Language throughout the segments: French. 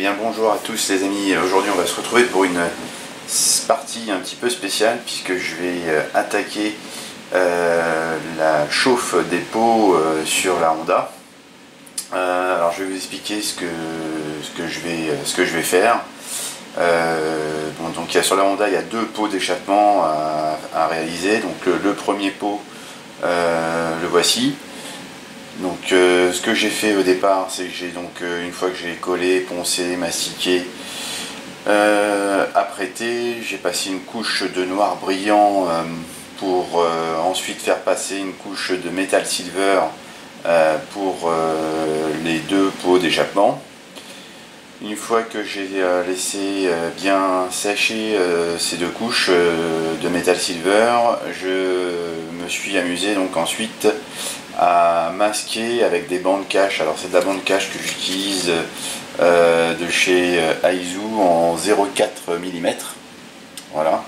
bien bonjour à tous les amis. Aujourd'hui on va se retrouver pour une partie un petit peu spéciale puisque je vais attaquer la chauffe des pots sur la Honda. Alors je vais vous expliquer ce que je vais faire. Donc sur la Honda il y a deux pots d'échappement à réaliser. Donc le premier pot le voici. Donc ce que j'ai fait au départ, c'est que j'ai donc une fois que j'ai collé, poncé, mastiqué, apprêté, j'ai passé une couche de noir brillant pour ensuite faire passer une couche de métal silver pour les deux pots d'échappement. Une fois que j'ai laissé bien sécher ces deux couches de métal silver, je me suis amusé donc ensuite à masquer avec des bandes cache. Alors c'est de la bande cache que j'utilise de chez Aizu en 0,4 mm. Voilà.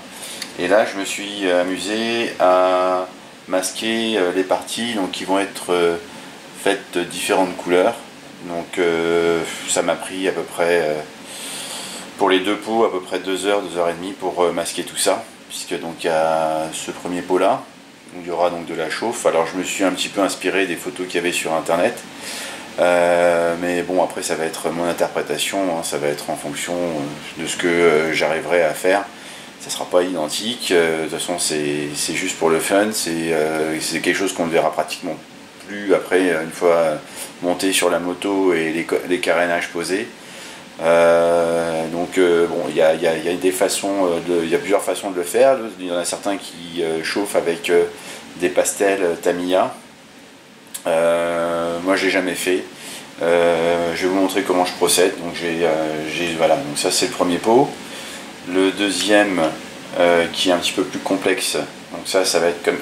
Et là je me suis amusé à masquer les parties donc, qui vont être faites de différentes couleurs. Donc ça m'a pris à peu près pour les deux pots à peu près 2 heures, 2 heures et demie pour masquer tout ça, puisque donc il y a ce premier pot là où il y aura donc de la chauffe. Alors je me suis un petit peu inspiré des photos qu'il y avait sur internet, mais bon après ça va être mon interprétation, hein, ça va être en fonction de ce que j'arriverai à faire. Ça sera pas identique, de toute façon c'est juste pour le fun, c'est quelque chose qu'on ne verra pratiquement plus après une fois monté sur la moto et les carénages posés. Bon, il y a des façons, il y a plusieurs façons de le faire. Il y en a certains qui chauffent avec des pastels Tamiya. Moi j'ai jamais fait. Je vais vous montrer comment je procède. Donc voilà, donc ça c'est le premier pot. Le deuxième qui est un petit peu plus complexe. Donc ça va être comme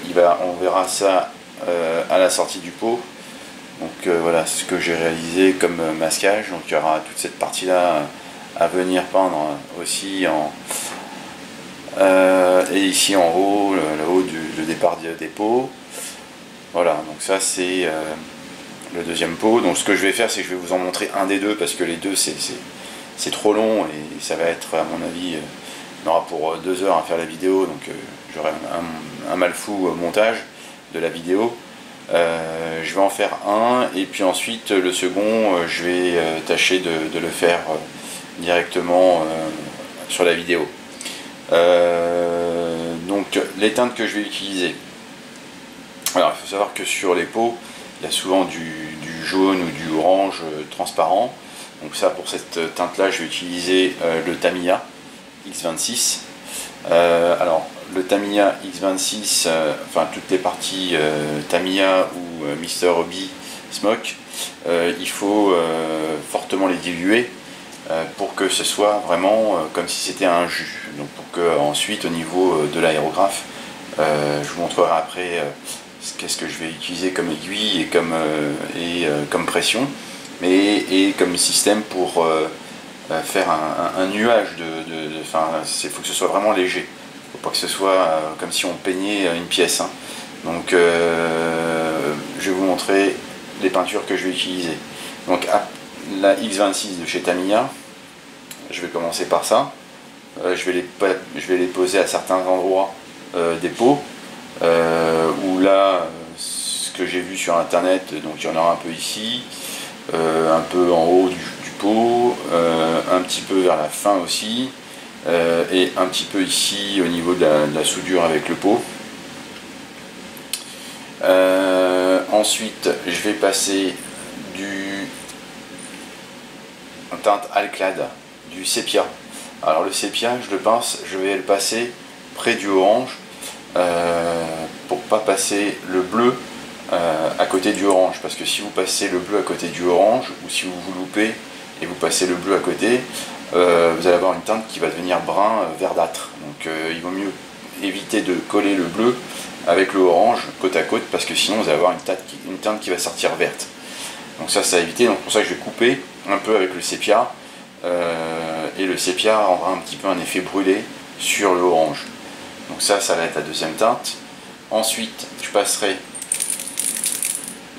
on verra ça à la sortie du pot. Donc voilà ce que j'ai réalisé comme masquage. Donc il y aura toute cette partie là à venir peindre aussi et ici en haut, le haut du départ des pots. Voilà, donc ça c'est le deuxième pot. Donc ce que je vais faire, c'est que je vais vous en montrer un des deux parce que les deux c'est trop long et ça va être à mon avis on aura pour 2 heures à faire la vidéo, donc j'aurai un mal fou montage de la vidéo. Je vais en faire un et puis ensuite le second je vais tâcher de le faire directement sur la vidéo. Donc les teintes que je vais utiliser, alors il faut savoir que sur les pots il y a souvent du jaune ou du orange transparent. Donc ça, pour cette teinte là je vais utiliser le Tamiya X26. Alors le Tamiya X26, enfin toutes les parties Tamiya ou Mr. Hobby Smoke, il faut fortement les diluer pour que ce soit vraiment comme si c'était un jus. Donc pour que ensuite au niveau de l'aérographe, je vous montrerai après qu'est-ce que je vais utiliser comme aiguille et comme pression, et comme système pour faire un nuage il faut que ce soit vraiment léger. Faut pas que ce soit comme si on peignait une pièce, hein. Donc je vais vous montrer les peintures que je vais utiliser. Donc la X26 de chez Tamiya, je vais commencer par ça. Je vais les poser à certains endroits des pots où là ce que j'ai vu sur internet, donc il y en aura un peu ici, un peu en haut du pot, un petit peu vers la fin aussi, et un petit peu ici au niveau de la soudure avec le pot. Ensuite je vais passer en teinte Alclad, du sépia. Alors le sépia je vais le passer près du orange pour pas passer le bleu à côté du orange, parce que si vous passez le bleu à côté du orange, ou si vous loupez et vous passez le bleu à côté, vous allez avoir une teinte qui va devenir brun verdâtre. Donc il vaut mieux éviter de coller le bleu avec le orange côte à côte, parce que sinon vous allez avoir une teinte qui va sortir verte. Donc ça à éviter. Donc pour ça que je vais couper un peu avec le sépia, et le sépia rendra un petit peu un effet brûlé sur le orange. Donc ça va être la deuxième teinte. Ensuite je passerai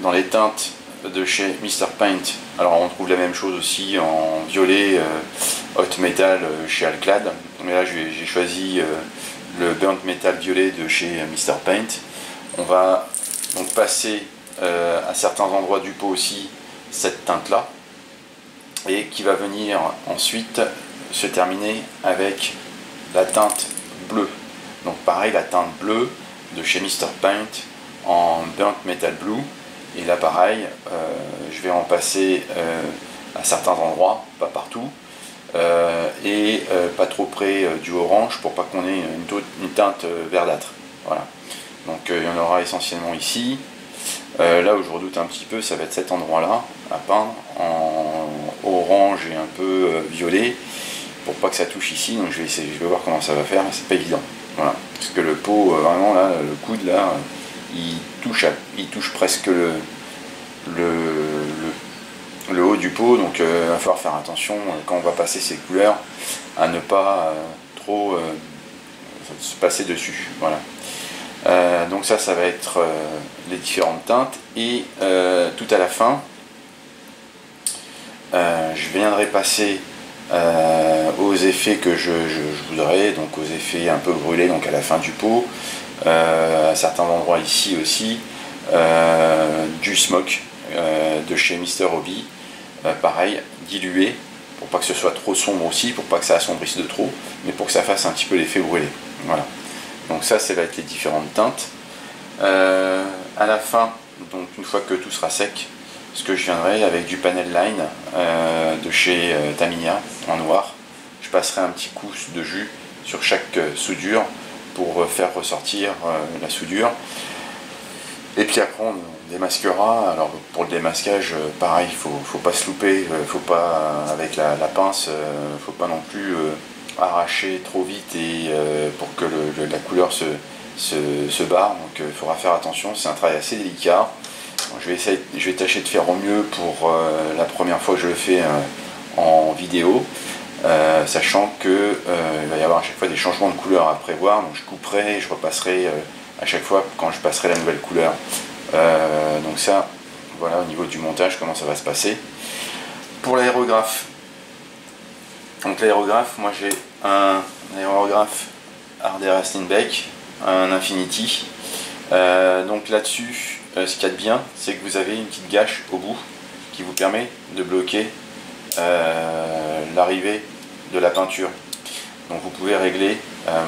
dans les teintes de chez Mr. Paint Alors on trouve la même chose aussi en violet Hot Metal chez Alclad, mais là j'ai choisi le Burnt Metal violet de chez Mr Paint. On va donc passer à certains endroits du pot aussi cette teinte là, et qui va venir ensuite se terminer avec la teinte bleue. Donc pareil, la teinte bleue de chez Mr Paint en Burnt Metal Blue. Et là pareil, je vais en passer à certains endroits, pas partout, et pas trop près du orange pour pas qu'on ait une teinte verdâtre. Voilà. Donc il y en aura essentiellement ici. Là où je redoute un petit peu, ça va être cet endroit-là, à peindre en orange et un peu violet, pour pas que ça touche ici. Donc je vais essayer, je vais voir comment ça va faire, mais c'est pas évident. Voilà. Parce que le pot, vraiment là, le coude là, il touche presque le haut du pot, donc il va falloir faire attention quand on va passer ces couleurs à ne pas trop se passer dessus. Voilà. Donc ça va être les différentes teintes, et tout à la fin je viendrai passer aux effets que je voudrais, donc aux effets un peu brûlés, donc à la fin du pot, à certains endroits ici aussi, du smoke de chez Mr Hobby, pareil, dilué, pour pas que ce soit trop sombre aussi, pour pas que ça assombrisse de trop, mais pour que ça fasse un petit peu l'effet brûlé. Voilà. Donc ça va être les différentes teintes. À la fin, donc une fois que tout sera sec, ce que je viendrai avec du panel line de chez Tamiya en noir, je passerai un petit coup de jus sur chaque soudure pour faire ressortir la soudure. Et puis après on démasquera. Alors pour le démasquage, pareil, faut pas se louper, faut pas avec la pince, faut pas non plus arracher trop vite et pour que la couleur se barre. Donc il faudra faire attention, c'est un travail assez délicat. Donc, je vais tâcher de faire au mieux pour la première fois que je le fais en vidéo, sachant que il va y avoir à chaque fois des changements de couleur à prévoir. Donc je couperai et je repasserai à chaque fois quand je passerai la nouvelle couleur. Donc ça, voilà, au niveau du montage, comment ça va se passer. Pour l'aérographe, donc l'aérographe, moi j'ai un aérographe Ardera Steenbeck, un Infinity. Donc là-dessus, ce qu'il y a de bien, c'est que vous avez une petite gâche au bout qui vous permet de bloquer l'arrivée de la peinture. Donc vous pouvez régler,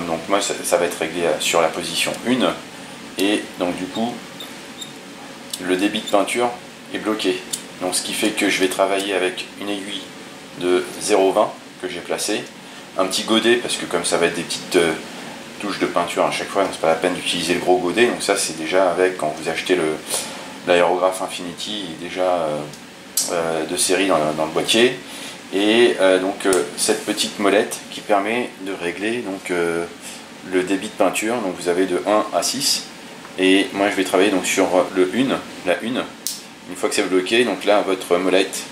donc moi ça va être réglé sur la position 1, et donc du coup le débit de peinture est bloqué. Donc ce qui fait que je vais travailler avec une aiguille de 0,20 que j'ai placée, un petit godet, parce que comme ça va être des petites touches de peinture à chaque fois, donc c'est pas la peine d'utiliser le gros godet. Donc ça c'est déjà avec, quand vous achetez l'aérographe Infinity, il est déjà de série dans le boîtier. Et donc cette petite molette qui permet de régler donc le débit de peinture. Donc vous avez de 1 à 6, et moi je vais travailler donc sur la 1. Une fois que c'est bloqué, donc là votre molette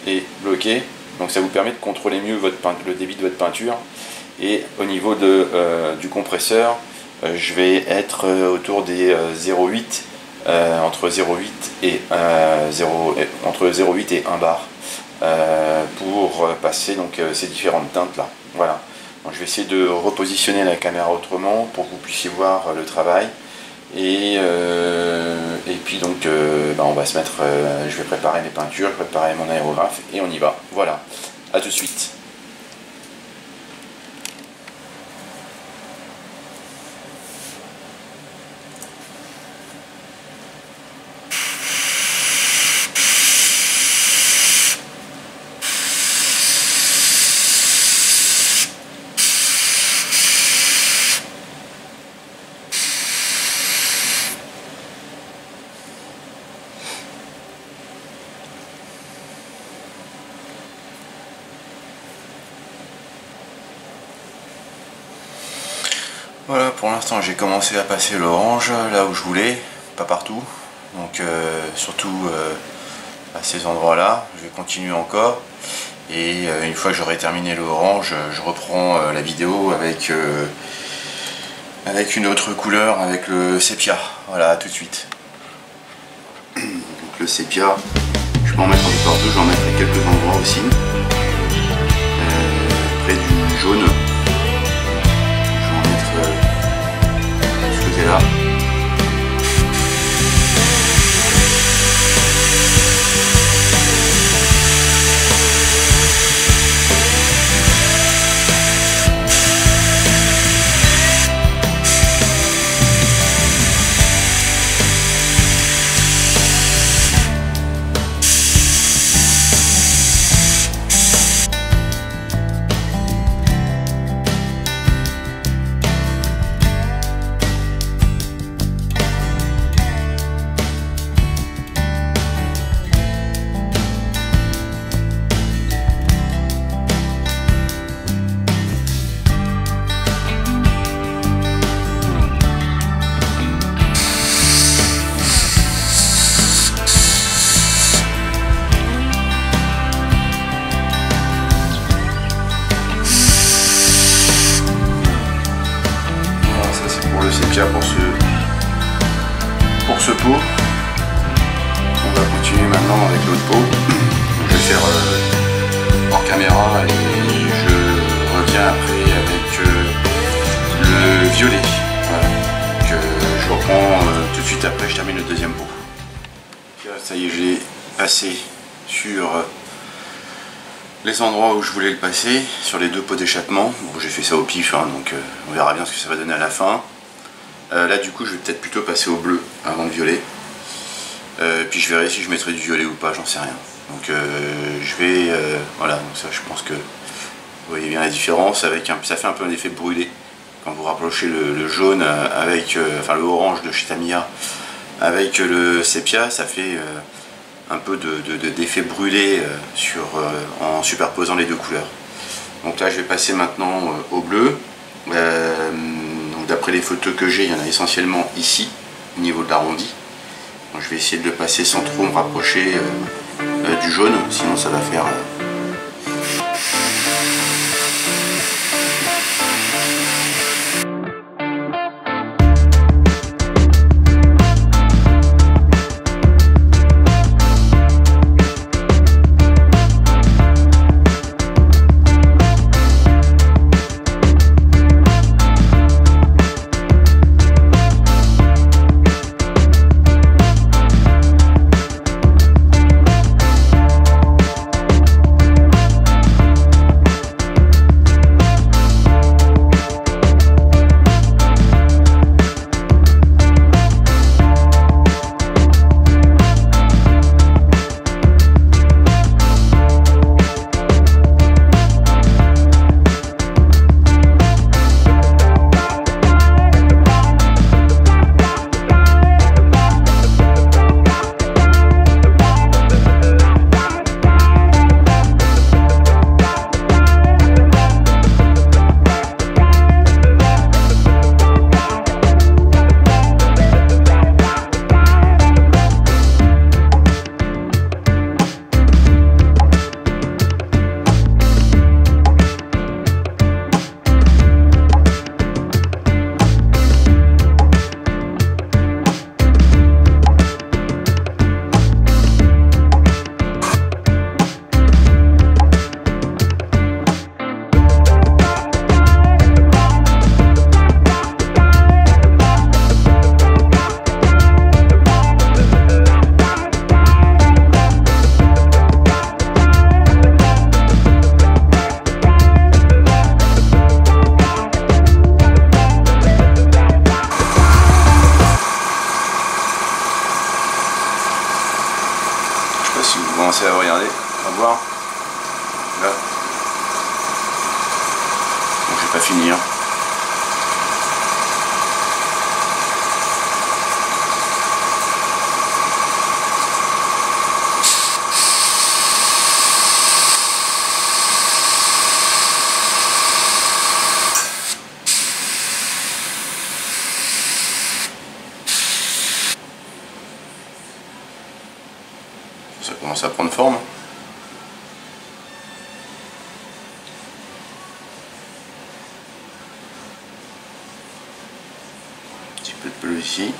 est bloquée, donc ça vous permet de contrôler mieux le débit de votre peinture. Et au niveau du compresseur, je vais être autour des 0,8, entre 0,8 et 1 bar, pour passer donc ces différentes teintes là. Voilà. Donc, je vais essayer de repositionner la caméra autrement pour que vous puissiez voir le travail. Et puis donc on va se mettre, je vais préparer mes peintures, préparer mon aérographe, et on y va. Voilà, à tout de suite. Voilà, pour l'instant j'ai commencé à passer l'orange là où je voulais, pas partout, donc surtout à ces endroits là. Je vais continuer encore, et une fois que j'aurai terminé l'orange, je reprends la vidéo avec une autre couleur, avec le sépia. Voilà, à tout de suite. Donc le sépia, je peux en mettre un peu partout, je vais en mettre à quelques endroits aussi. Près du jaune. Je vais en mettre de ce côté-là. Pour ce pot. On va continuer maintenant avec l'autre pot. Je vais faire hors caméra et je reviens après avec le violet. Voilà. Je reprends tout de suite après, je termine le deuxième pot. Ça y est, j'ai passé sur les endroits où je voulais le passer, sur les deux pots d'échappement. Bon, j'ai fait ça au pif, hein, donc on verra bien ce que ça va donner à la fin. Là du coup je vais peut-être plutôt passer au bleu avant le violet, puis je verrai si je mettrai du violet ou pas, j'en sais rien. Donc je vais, voilà, donc ça je pense que vous voyez bien la différence, avec ça fait un peu un effet brûlé quand vous rapprochez le jaune avec, enfin le orange de chez Tamiya avec le sépia, ça fait un peu d'effet brûlé en superposant les deux couleurs. Donc là je vais passer maintenant au bleu. D'après les photos que j'ai, il y en a essentiellement ici, au niveau de l'arrondi. Je vais essayer de le passer sans trop me rapprocher du jaune, sinon ça va faire... Si vous commencez à regarder, on va voir. Là. Bon, je vais pas finir. Ça commence à prendre forme. Un petit peu de bleu ici.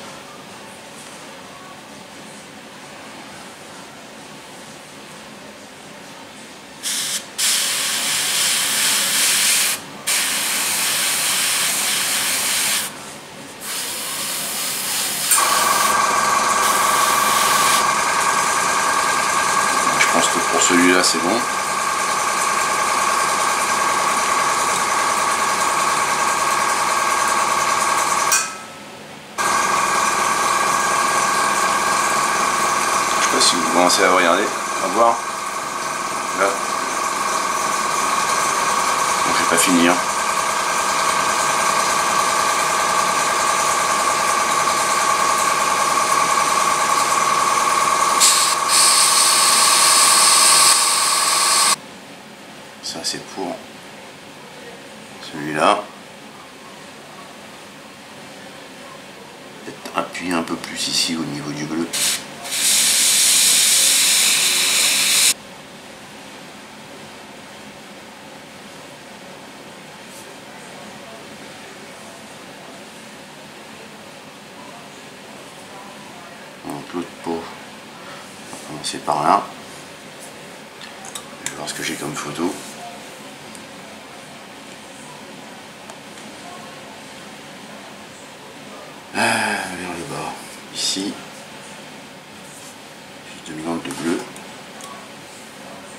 commencer à regarder, on va voir. Là. Bon, je vais pas finir. Ça c'est pour celui-là. Peut-être appuyer un peu plus ici au niveau du bleu. Donc l'autre pot, on va commencer par là. Je vais voir ce que j'ai comme photo. Vers le bas, ici, juste dominante de bleu,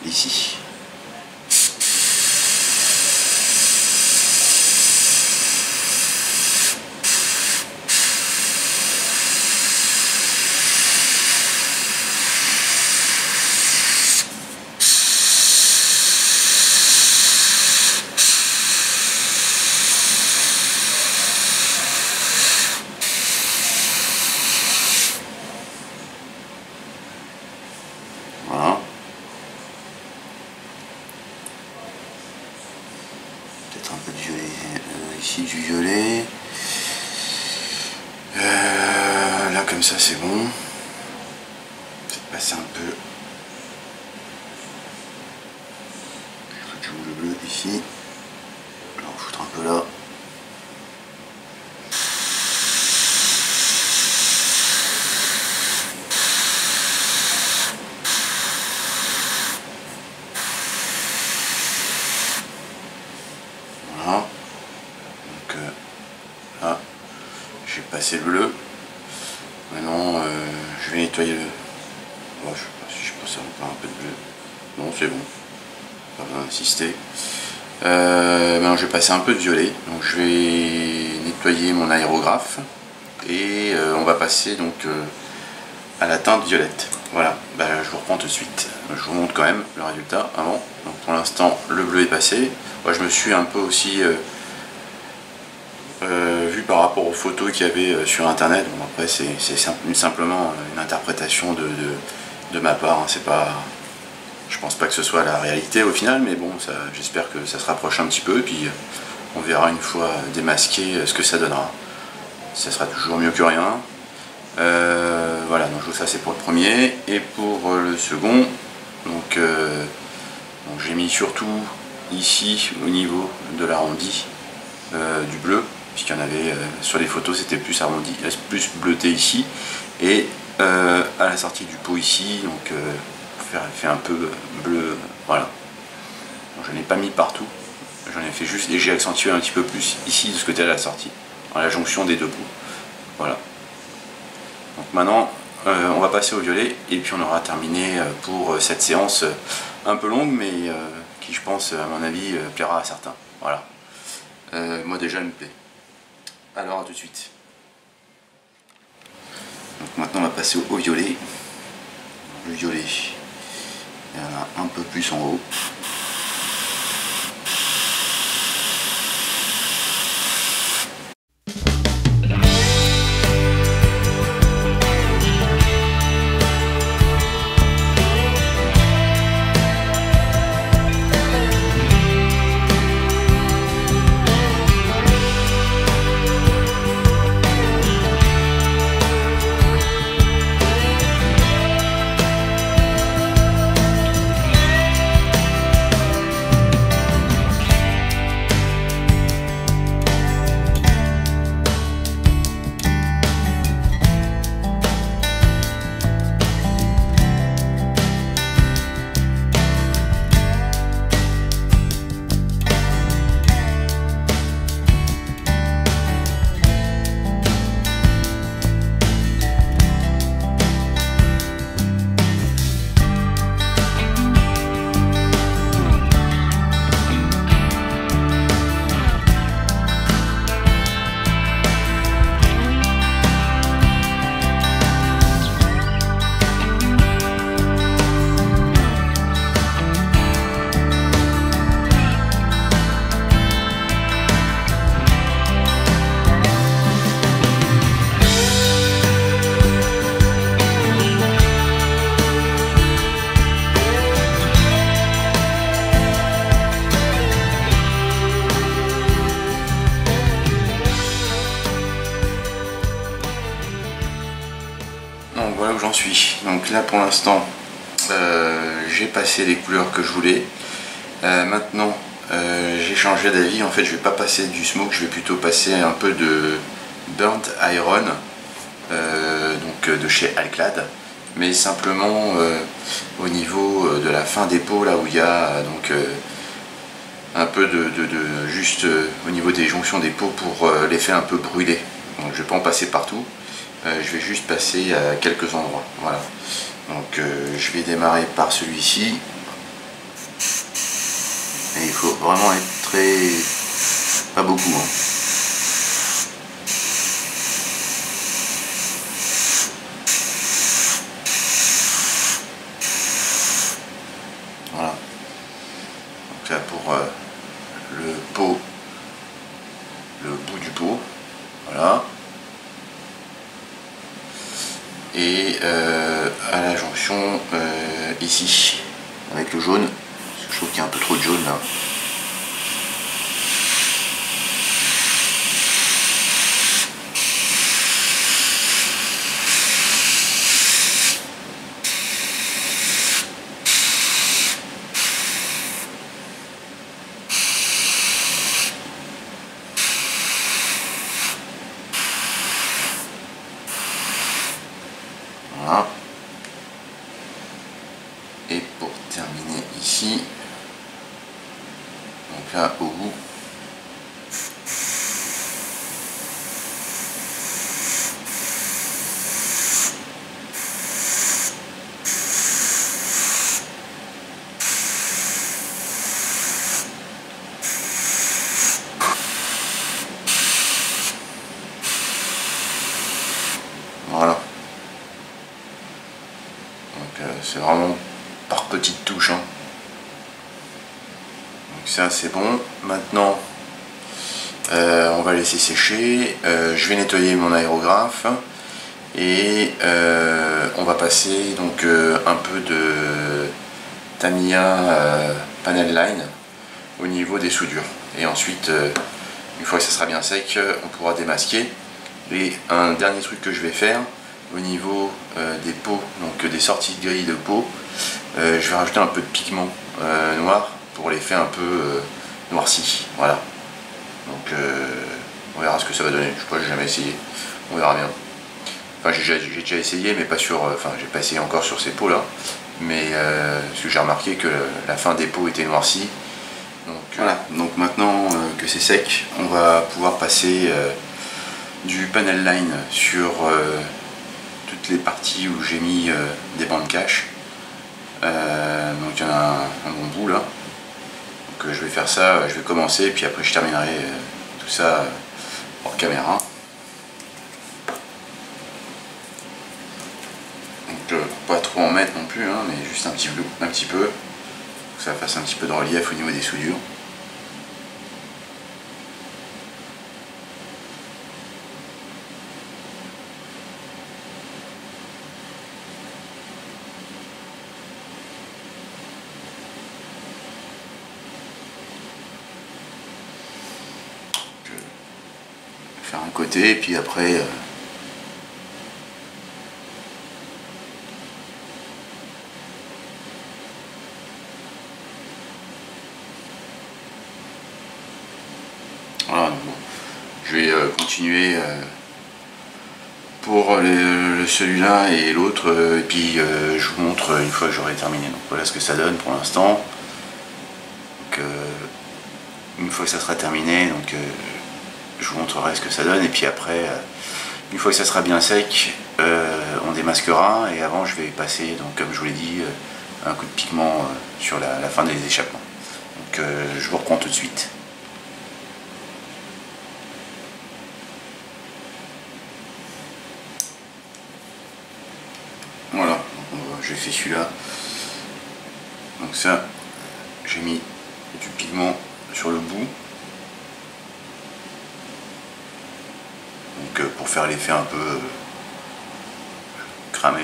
ici. Voilà. Peut-être un peu de violet ici, du violet. Là comme ça c'est bon. Peut-être passer un peu du bleu ici. On va foutre un peu là. Voilà. Donc là, j'ai passé le bleu. Maintenant, je vais nettoyer le... Bon, je sais pas si je passe encore un peu de bleu. Non, c'est bon. Pas besoin d'insister. Maintenant, je vais passer un peu de violet. Donc, je vais nettoyer mon aérographe. Et on va passer donc à la teinte violette. Voilà, je vous reprends tout de suite. Je vous montre quand même le résultat avant. Donc, pour l'instant, le bleu est passé. Moi, je me suis un peu aussi vu par rapport aux photos qu'il y avait sur internet. Bon, après c'est simplement une interprétation de ma part, hein. C'est pas, je pense pas que ce soit la réalité au final, mais bon, j'espère que ça se rapproche un petit peu, et puis on verra une fois démasqué ce que ça donnera. Ça sera toujours mieux que rien. Voilà, donc ça c'est pour le premier, et pour le second, donc j'ai mis surtout ici au niveau de l'arrondi du bleu, puisqu'il y en avait sur les photos, c'était plus arrondi, plus bleuté ici, et à la sortie du pot ici, donc fait un peu bleu, voilà. Donc, je n'ai pas mis partout, j'en ai fait juste, et j'ai accentué un petit peu plus ici de ce côté à la sortie, à la jonction des deux pots, voilà. Donc maintenant on va passer au violet, et puis on aura terminé pour cette séance un peu longue, mais qui je pense à mon avis plaira à certains, voilà. Moi déjà elle me plaît. Alors à tout de suite. Donc maintenant on va passer au violet. Le violet, il y en a un peu plus en haut. poursuit. Donc là pour l'instant j'ai passé les couleurs que je voulais. Maintenant j'ai changé d'avis, en fait je vais pas passer du smoke, je vais plutôt passer un peu de burnt iron, donc de chez Alclad, mais simplement au niveau de la fin des pots, là où il y a donc un peu de juste au niveau des jonctions des pots pour l'effet un peu brûlé. Donc je vais pas en passer partout, je vais juste passer à quelques endroits. Voilà. Donc je vais démarrer par celui-ci. Et il faut vraiment être très... pas beaucoup. Hein. Voilà. Donc là pour le pot, le bout du pot. Voilà. Et à la jonction ici, avec le jaune. Je trouve qu'il y a un peu trop de jaune là. Voilà. Et pour terminer ici, donc là au bout, voilà. Donc c'est vraiment par petites touches. Hein. Donc ça c'est bon. Maintenant on va laisser sécher. Je vais nettoyer mon aérographe et on va passer donc un peu de Tamiya Panel Line au niveau des soudures. Et ensuite, une fois que ça sera bien sec, on pourra démasquer. Et un dernier truc que je vais faire au niveau des pots, donc des sorties de grille de pots, je vais rajouter un peu de pigment noir pour l'effet un peu noirci. Voilà. Donc on verra ce que ça va donner. Je sais pas, j'ai jamais essayé. On verra bien. Enfin, j'ai déjà essayé, mais pas sur. Enfin, j'ai pas essayé encore sur ces pots là. Mais parce que j'ai remarqué que la fin des pots était noircie. Donc voilà. Donc maintenant que c'est sec, on va pouvoir passer du panel line sur toutes les parties où j'ai mis des bandes cache. Donc il y en a un bon bout là. Donc je vais faire ça, je vais commencer, puis après je terminerai tout ça hors caméra. Donc pas trop en mettre non plus, hein, mais juste un petit peu, pour que ça fasse un petit peu de relief au niveau des soudures. Faire un côté et puis après voilà, bon. Je vais continuer pour celui-là et l'autre et puis je vous montre une fois que j'aurai terminé. Donc voilà ce que ça donne pour l'instant. Donc une fois que ça sera terminé, donc je vous montrerai ce que ça donne et puis après une fois que ça sera bien sec on démasquera et avant je vais passer, donc comme je vous l'ai dit, un coup de pigment sur la fin des échappements. Donc je vous reprends tout de suite. Voilà, j'ai fait celui-là. Donc ça, j'ai mis du pigment sur le bout. Donc pour faire l'effet un peu cramé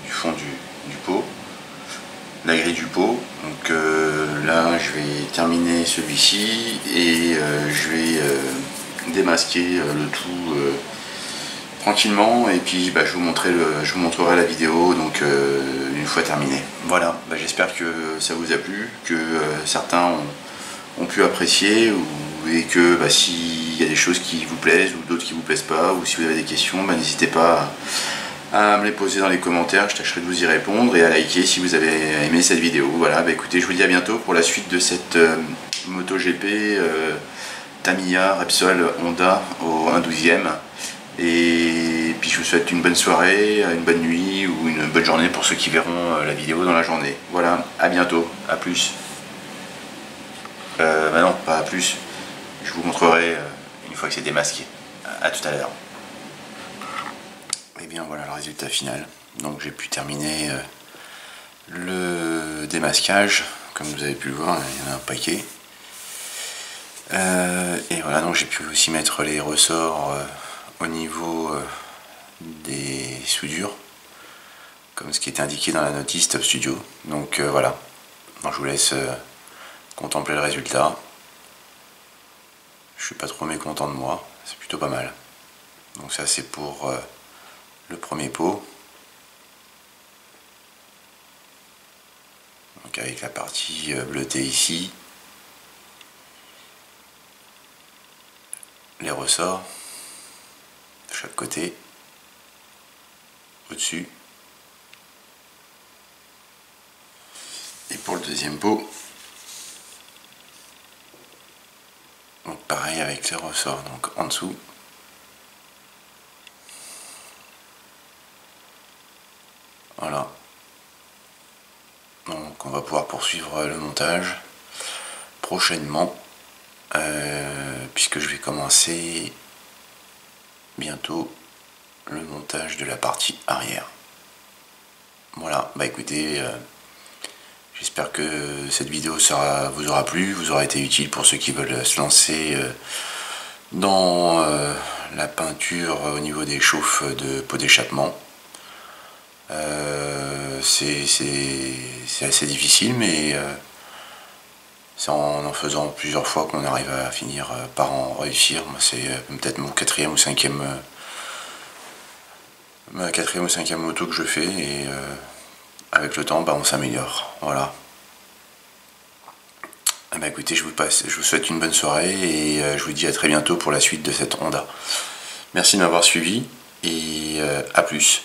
du fond du pot, la grille du pot. Donc là je vais terminer celui-ci et je vais démasquer le tout tranquillement, et puis je vous montrerai la vidéo donc une fois terminée. Voilà, j'espère que ça vous a plu, que certains ont pu apprécier, et que s'il y a des choses qui vous plaisent ou d'autres qui vous plaisent pas, ou si vous avez des questions, n'hésitez pas à me les poser dans les commentaires, je tâcherai de vous y répondre, et à liker si vous avez aimé cette vidéo. Voilà, écoutez, je vous dis à bientôt pour la suite de cette MotoGP Tamiya Repsol Honda au 1/12e. Et puis je vous souhaite une bonne soirée, une bonne nuit ou une bonne journée pour ceux qui verront la vidéo dans la journée. Voilà, à bientôt, à plus. Non, pas à plus. Je vous montrerai une fois que c'est démasqué. À tout à l'heure. Et bien voilà le résultat final. Donc j'ai pu terminer le démasquage. Comme vous avez pu le voir, il y en a un paquet. Et voilà, donc j'ai pu aussi mettre les ressorts au niveau des soudures, comme ce qui est indiqué dans la notice Top Studio. Donc voilà, je vous laisse contempler le résultat. Je suis pas trop mécontent de moi, c'est plutôt pas mal. Donc ça c'est pour le premier pot. Donc avec la partie bleutée ici. Les ressorts de chaque côté, au-dessus. Et pour le deuxième pot, donc pareil avec les ressorts donc en dessous. Voilà. Donc on va pouvoir poursuivre le montage prochainement, puisque je vais commencer bientôt le montage de la partie arrière. Voilà, écoutez, j'espère que cette vidéo vous aura plu, vous aura été utile pour ceux qui veulent se lancer dans la peinture au niveau des chauffes de pot d'échappement. C'est assez difficile, mais c'est en faisant plusieurs fois qu'on arrive à finir par en réussir. Moi, c'est peut-être ma quatrième ou cinquième moto que je fais, et avec le temps, on s'améliore. Voilà. Écoutez, je vous souhaite une bonne soirée, et je vous dis à très bientôt pour la suite de cette Honda. Merci de m'avoir suivi, et à plus.